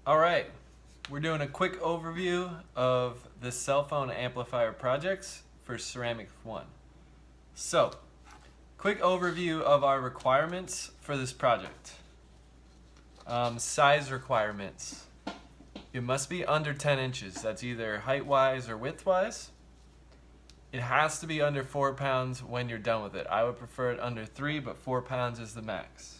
Alright, we're doing a quick overview of the cell phone amplifier projects for Ceramic 1. So, quick overview of our requirements for this project. Size requirements. It must be under 10 inches. That's either height-wise or width-wise. It has to be under 4 pounds when you're done with it. I would prefer it under 3, but 4 pounds is the max.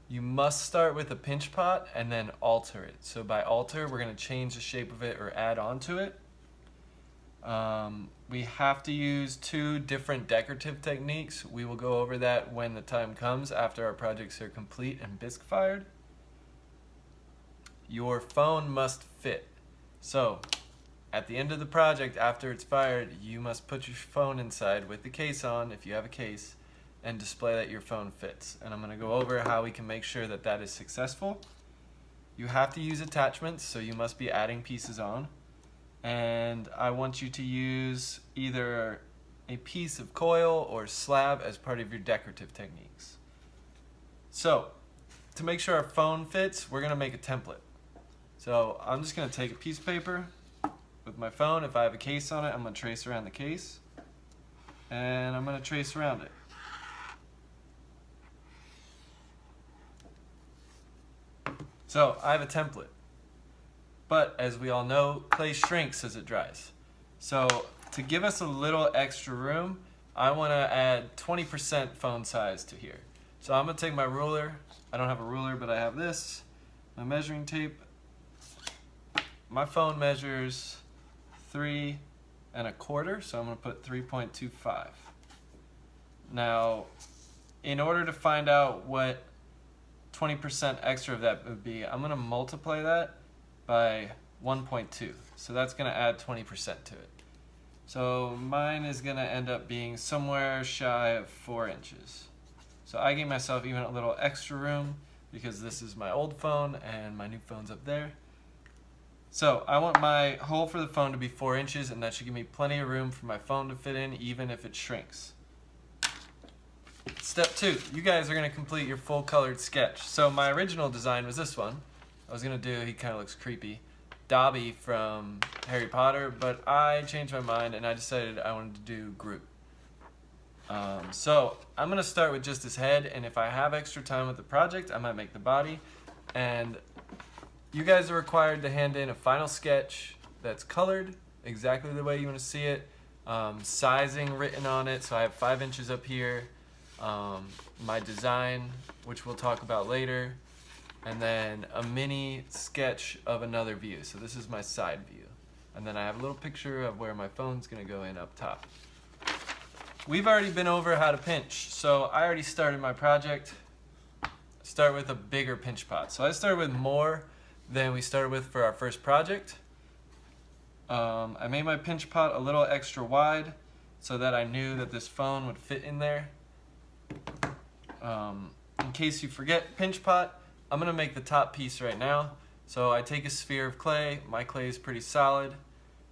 You must start with a pinch pot and then alter it. So by alter, we're going to change the shape of it or add on to it. We have to use 2 different decorative techniques. We will go over that when the time comes after our projects are complete and bisque fired. Your phone must fit. So at the end of the project, after it's fired, you must put your phone inside with the case on, if you have a case, and display that your phone fits. And I'm going to go over how we can make sure that that is successful. You have to use attachments, so you must be adding pieces on. And I want you to use either a piece of coil or slab as part of your decorative techniques. So, to make sure our phone fits, we're going to make a template. So I'm just going to take a piece of paper with my phone. If I have a case on it, I'm going to trace around the case. And I'm going to trace around it. So I have a template, but as we all know, clay shrinks as it dries. So to give us a little extra room, I want to add 20% phone size to here. So I'm going to take my ruler. I don't have a ruler, but I have this, my measuring tape. My phone measures 3 1/4, so I'm going to put 3.25. Now, in order to find out what 20% extra of that would be, I'm going to multiply that by 1.2. So that's going to add 20% to it. So mine is going to end up being somewhere shy of 4 inches. So I gave myself even a little extra room because this is my old phone and my new phone's up there. So I want my hole for the phone to be 4 inches, and that should give me plenty of room for my phone to fit in even if it shrinks. Step 2, you guys are going to complete your full colored sketch. So my original design was this one. I was going to do, he kind of looks creepy, Dobby from Harry Potter, but I changed my mind and I decided I wanted to do Groot. So I'm going to start with just his head, and if I have extra time with the project, I might make the body. And you guys are required to hand in a final sketch that's colored exactly the way you want to see it, sizing written on it, so I have 5 inches up here. My design, which we'll talk about later, and then a mini sketch of another view. So this is my side view. And then I have a little picture of where my phone's going to go in up top. We've already been over how to pinch, so I already started my project. Start with a bigger pinch pot. So I started with more than we started with for our first project. I made my pinch pot a little extra wide so that I knew that this phone would fit in there. In case you forget pinch pot, I'm going to make the top piece right now. So I take a sphere of clay. My clay is pretty solid,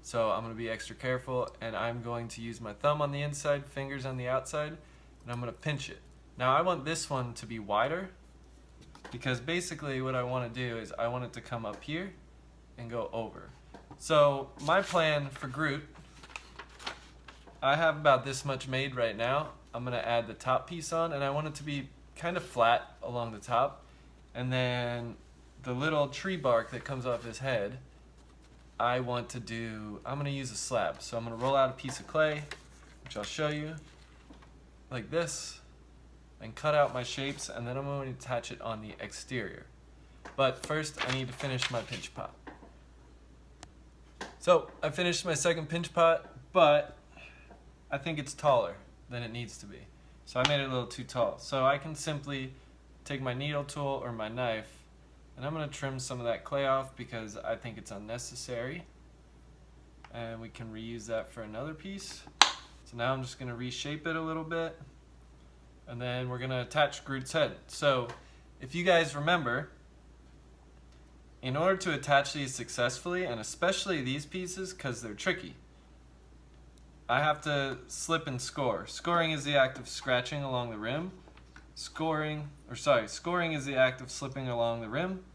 so I'm going to be extra careful, and I'm going to use my thumb on the inside, fingers on the outside, and I'm going to pinch it. Now I want this one to be wider because basically what I want to do is I want it to come up here and go over. So my plan for Groot, I have about this much made right now. I'm going to add the top piece on, and I want it to be kind of flat along the top. And then the little tree bark that comes off his head, I'm going to use a slab. So I'm going to roll out a piece of clay, which I'll show you, like this, and cut out my shapes, and then I'm going to attach it on the exterior. But first, I need to finish my pinch pot. So I finished my second pinch pot, but I think it's taller than it needs to be. So I made it a little too tall. So I can simply take my needle tool or my knife, and I'm going to trim some of that clay off because I think it's unnecessary. And we can reuse that for another piece. So now I'm just going to reshape it a little bit. And then we're going to attach Groot's head. So if you guys remember, in order to attach these successfully, and especially these pieces because they're tricky, I have to slip and score. Scoring is the act of scratching along the rim. Scoring is the act of slipping along the rim.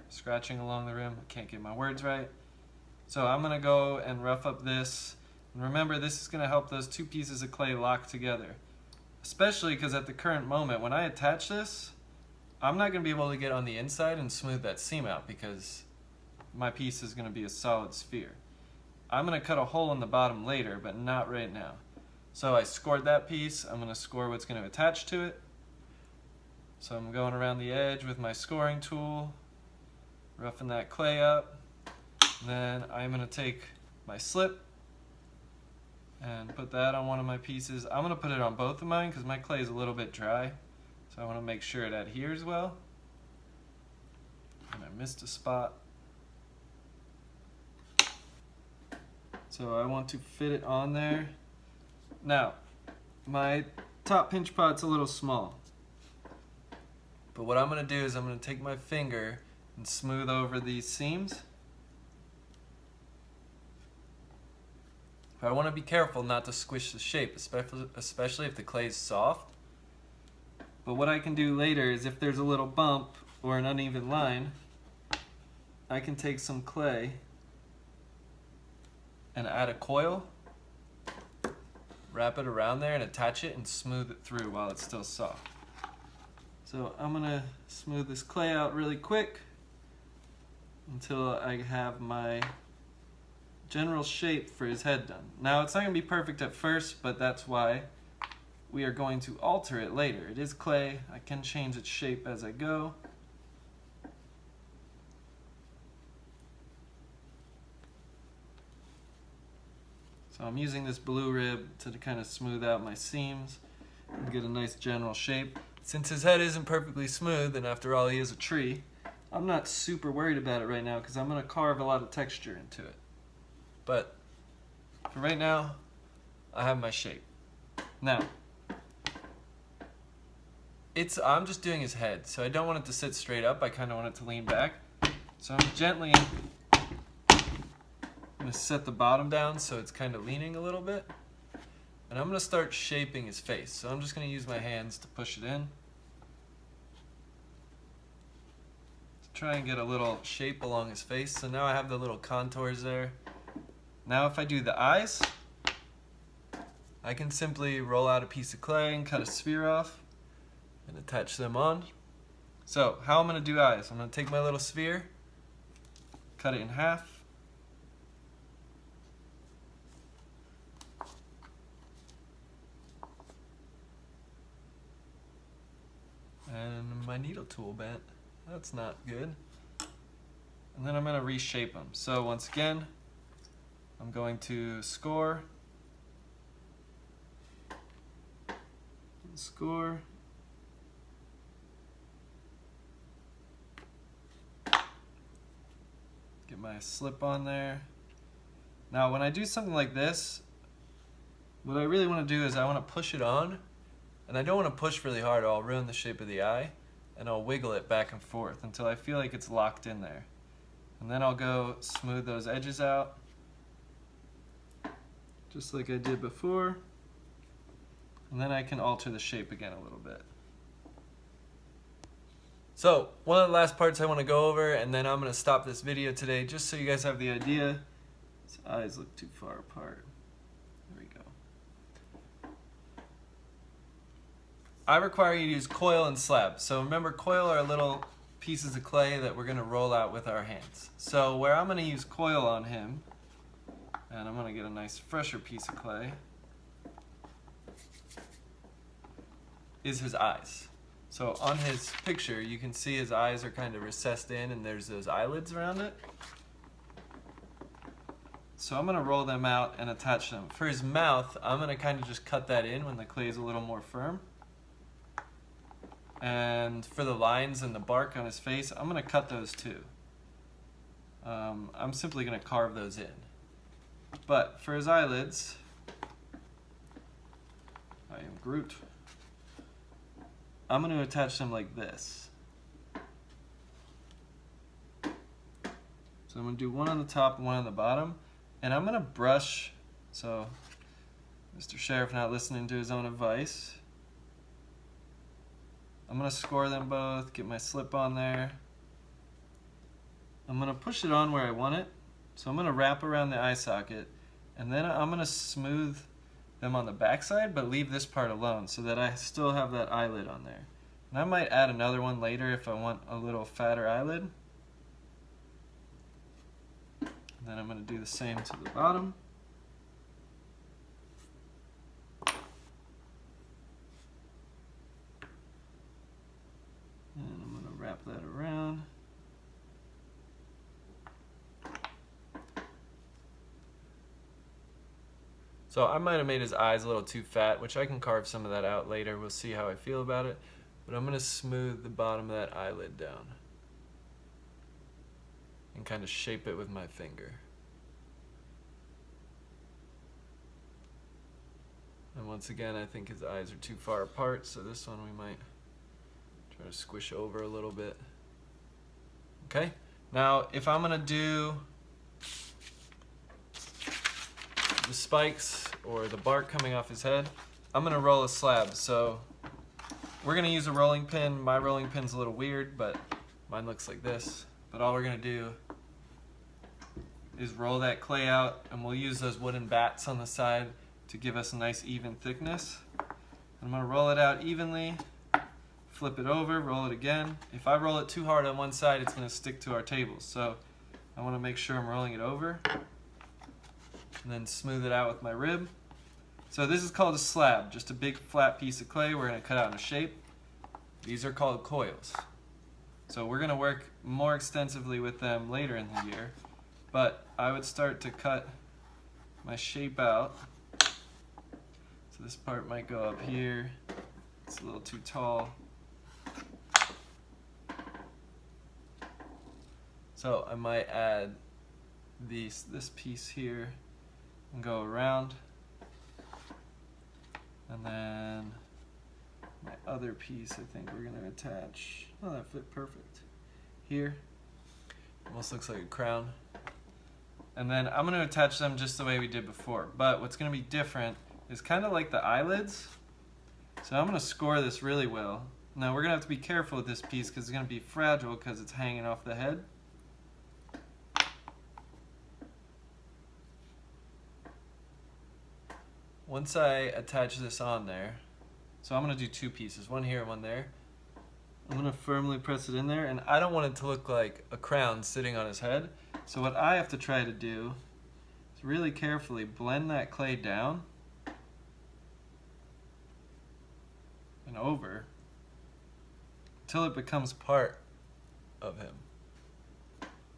scratching along the rim. I can't get my words right. So I'm gonna go and rough up this. And remember, this is gonna help those two pieces of clay lock together. Especially because at the current moment, when I attach this, I'm not gonna be able to get on the inside and smooth that seam out because my piece is gonna be a solid sphere. I'm gonna cut a hole in the bottom later, but not right now. So I scored that piece. I'm gonna score what's gonna attach to it. So I'm going around the edge with my scoring tool, roughing that clay up. And then I'm gonna take my slip and put that on one of my pieces. I'm gonna put it on both of mine because my clay is a little bit dry. So I wanna make sure it adheres well. And I missed a spot. So I want to fit it on there. Now, my top pinch pot's a little small. But what I'm going to do is I'm going to take my finger and smooth over these seams. But I want to be careful not to squish the shape, especially if the clay is soft. But what I can do later is if there's a little bump or an uneven line, I can take some clay and add a coil, wrap it around there and attach it and smooth it through while it's still soft. So I'm gonna smooth this clay out really quick until I have my general shape for his head done. Now it's not gonna be perfect at first, but that's why we are going to alter it later. It is clay, I can change its shape as I go. So I'm using this blue rib to kind of smooth out my seams and get a nice general shape. Since his head isn't perfectly smooth, and after all he is a tree, I'm not super worried about it right now because I'm going to carve a lot of texture into it. But for right now, I have my shape. Now, I'm just doing his head, so I don't want it to sit straight up, I kind of want it to lean back. So I'm gently I'm going to set the bottom down so it's kind of leaning a little bit. And I'm going to start shaping his face. So I'm just going to use my hands to push it in. To try and get a little shape along his face. So now I have the little contours there. Now if I do the eyes, I can simply roll out a piece of clay and cut a sphere off and attach them on. So how I'm going to do eyes, I'm going to take my little sphere, cut it in half, and my needle tool bent. That's not good. And then I'm going to reshape them. So once again, I'm going to score, get my slip on there. Now when I do something like this, what I really want to do is I want to push it on. And I don't want to push really hard or I'll ruin the shape of the eye, and I'll wiggle it back and forth until I feel like it's locked in there. And then I'll go smooth those edges out, just like I did before. And then I can alter the shape again a little bit. So one of the last parts I want to go over, and then I'm going to stop this video today just so you guys have the idea. His eyes look too far apart. I require you to use coil and slab. So remember, coil are little pieces of clay that we're going to roll out with our hands. So where I'm going to use coil on him, and I'm going to get a nice fresher piece of clay, is his eyes. So on his picture, you can see his eyes are kind of recessed in and there's those eyelids around it. So I'm going to roll them out and attach them. For his mouth, I'm going to kind of just cut that in when the clay is a little more firm. And for the lines and the bark on his face, I'm going to cut those too. I'm simply going to carve those in. But for his eyelids, I am Groot. I'm going to attach them like this. So I'm going to do one on the top and one on the bottom. And I'm going to brush, so Mr. Sheriff not listening to his own advice. I'm going to score them both, get my slip on there. I'm going to push it on where I want it. So I'm going to wrap around the eye socket, and then I'm going to smooth them on the back side, but leave this part alone so that I still have that eyelid on there. And I might add another one later if I want a little fatter eyelid. And then I'm going to do the same to the bottom. And I'm going to wrap that around. So I might have made his eyes a little too fat, which I can carve some of that out later. We'll see how I feel about it. But I'm going to smooth the bottom of that eyelid down and kind of shape it with my finger. And once again, I think his eyes are too far apart, so this one we might try to squish over a little bit. Okay, now if I'm going to do the spikes or the bark coming off his head, I'm going to roll a slab. So we're going to use a rolling pin. My rolling pin's a little weird, but mine looks like this. But all we're going to do is roll that clay out, and we'll use those wooden bats on the side to give us a nice even thickness. I'm going to roll it out evenly, flip it over, roll it again. If I roll it too hard on one side, it's going to stick to our table. So I want to make sure I'm rolling it over, and then smooth it out with my rib. So this is called a slab, just a big flat piece of clay we're going to cut out in a shape. These are called coils. So we're going to work more extensively with them later in the year, but I would start to cut my shape out. So this part might go up here, it's a little too tall. So I might add this piece here and go around, and then my other piece I think we're going to attach. Oh, that fit perfect. Here, almost looks like a crown. And then I'm going to attach them just the way we did before, but what's going to be different is kind of like the eyelids. So I'm going to score this really well. Now we're going to have to be careful with this piece because it's going to be fragile because it's hanging off the head. Once I attach this on there, so I'm going to do two pieces, one here and one there. I'm going to firmly press it in there, and I don't want it to look like a crown sitting on his head. So what I have to try to do is really carefully blend that clay down and over until it becomes part of him.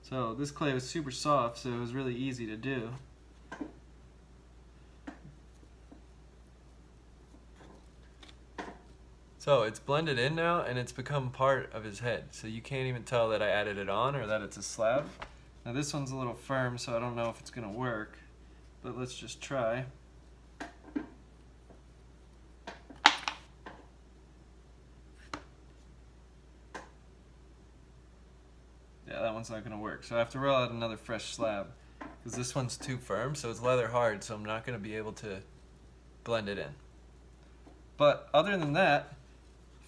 So this clay was super soft, so it was really easy to do. So it's blended in now, and it's become part of his head. So you can't even tell that I added it on or that it's a slab. Now this one's a little firm, so I don't know if it's gonna work, but let's just try. Yeah, that one's not gonna work. So I have to roll out another fresh slab because this one's too firm, so it's leather hard, so I'm not gonna be able to blend it in. But other than that,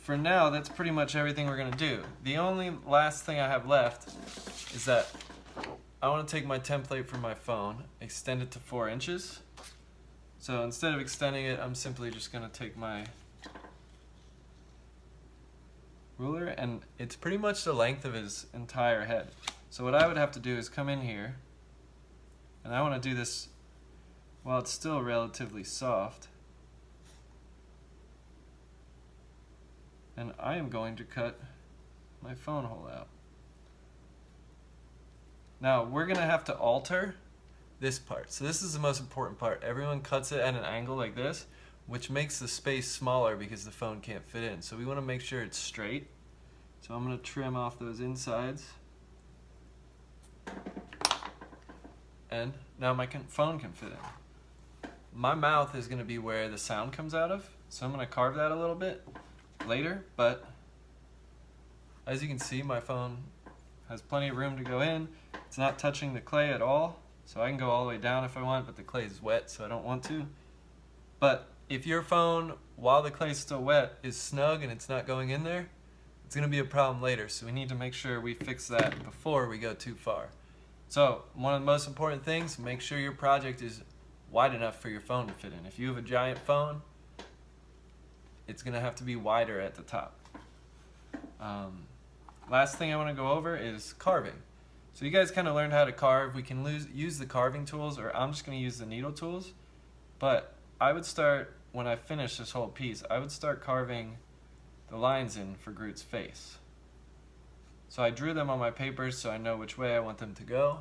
for now, that's pretty much everything we're going to do. The only last thing I have left is that I want to take my template from my phone, extend it to 4 inches. So instead of extending it, I'm simply just going to take my ruler, and it's pretty much the length of his entire head. So what I would have to do is come in here, and I want to do this while it's still relatively soft. And I am going to cut my phone hole out. Now we're going to have to alter this part. So this is the most important part. Everyone cuts it at an angle like this, which makes the space smaller because the phone can't fit in. So we want to make sure it's straight. So I'm going to trim off those insides. And now my phone can fit in. My mouth is going to be where the sound comes out of. So I'm going to carve that a little bit later, but as you can see, my phone has plenty of room to go in. It's not touching the clay at all, so I can go all the way down if I want, but the clay is wet, so I don't want to. But if your phone, while the clay is still wet, is snug and it's not going in there, it's going to be a problem later, so we need to make sure we fix that before we go too far. So one of the most important things, make sure your project is wide enough for your phone to fit in. If you have a giant phone, it's going to have to be wider at the top. Last thing I want to go over is carving. So you guys kind of learned how to carve. We can use the carving tools, or I'm just going to use the needle tools. But I would start, when I finish this whole piece, I would start carving the lines in for Groot's face. So I drew them on my papers so I know which way I want them to go.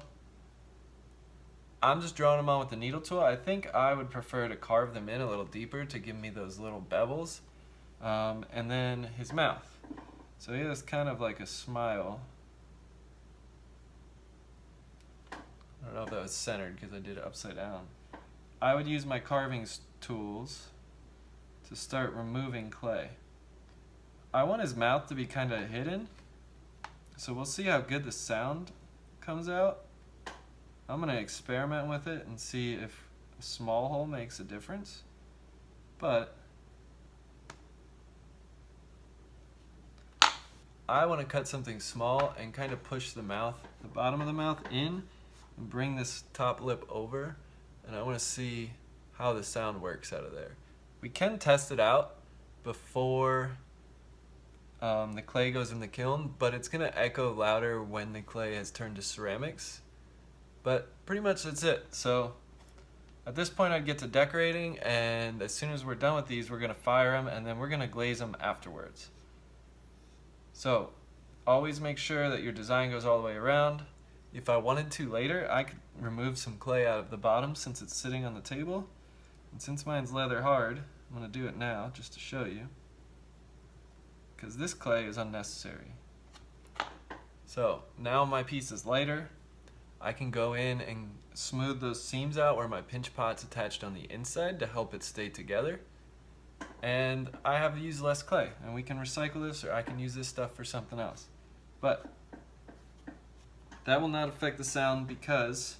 I'm just drawing them on with the needle tool. I think I would prefer to carve them in a little deeper to give me those little bevels. And then his mouth. So he has kind of like a smile. I don't know if that was centered because I did it upside down. I would use my carving tools to start removing clay. I want his mouth to be kind of hidden, so we'll see how good the sound comes out. I'm going to experiment with it and see if a small hole makes a difference, but I want to cut something small and kind of push the bottom of the mouth in and bring this top lip over, and I want to see how the sound works out of there. We can test it out before the clay goes in the kiln, but it's going to echo louder when the clay has turned to ceramics. But pretty much that's it. So at this point I'd get to decorating, and as soon as we're done with these, we're going to fire them, and then we're going to glaze them afterwards. So always make sure that your design goes all the way around. If I wanted to later, I could remove some clay out of the bottom since it's sitting on the table. And since mine's leather hard, I'm going to do it now just to show you, because this clay is unnecessary. So now my piece is lighter. I can go in and smooth those seams out where my pinch pot's attached on the inside to help it stay together. And I have to use less clay, and we can recycle this, or I can use this stuff for something else. But that will not affect the sound because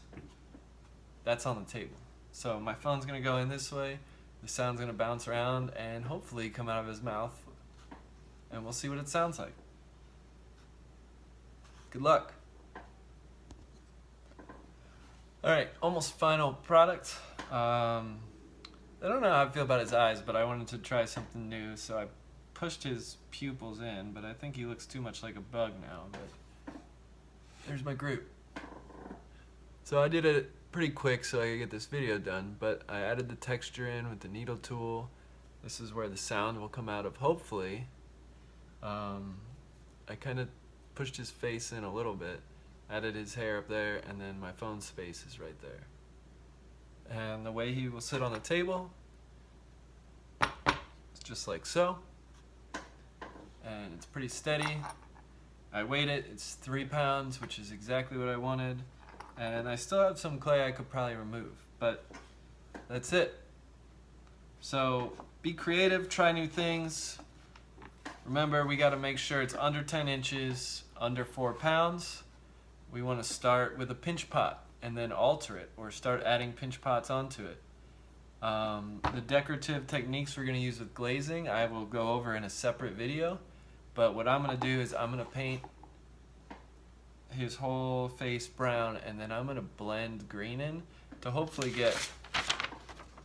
that's on the table. So my phone's going to go in this way, the sound's going to bounce around and hopefully come out of his mouth, and we'll see what it sounds like. Good luck. Alright, almost final product. I don't know how I feel about his eyes, but I wanted to try something new, so I pushed his pupils in, but I think he looks too much like a bug now. But there's my Groot. So I did it pretty quick so I could get this video done, but I added the texture in with the needle tool. This is where the sound will come out of, hopefully. I kind of pushed his face in a little bit, added his hair up there, and then my phone's face is right there. And the way he will sit on the table is just like so, and it's pretty steady. I weighed it, it's 3 pounds, which is exactly what I wanted, and I still have some clay I could probably remove, but that's it. So be creative, try new things. Remember, we got to make sure it's under 10 inches, under 4 pounds. We want to start with a pinch pot and then alter it, or start adding pinch pots onto it. The decorative techniques we're going to use with glazing, I will go over in a separate video. But what I'm going to do is I'm going to paint his whole face brown, and then I'm going to blend green in to hopefully get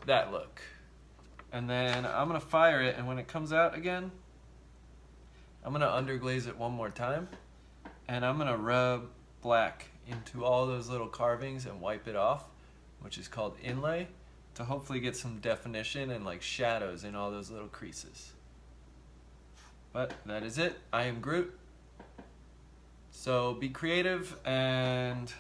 that look. And then I'm going to fire it, and when it comes out again, I'm going to underglaze it one more time, and I'm going to rub black into all those little carvings and wipe it off, which is called inlay, to hopefully get some definition and like shadows in all those little creases. But that is it. I am Groot. So be creative and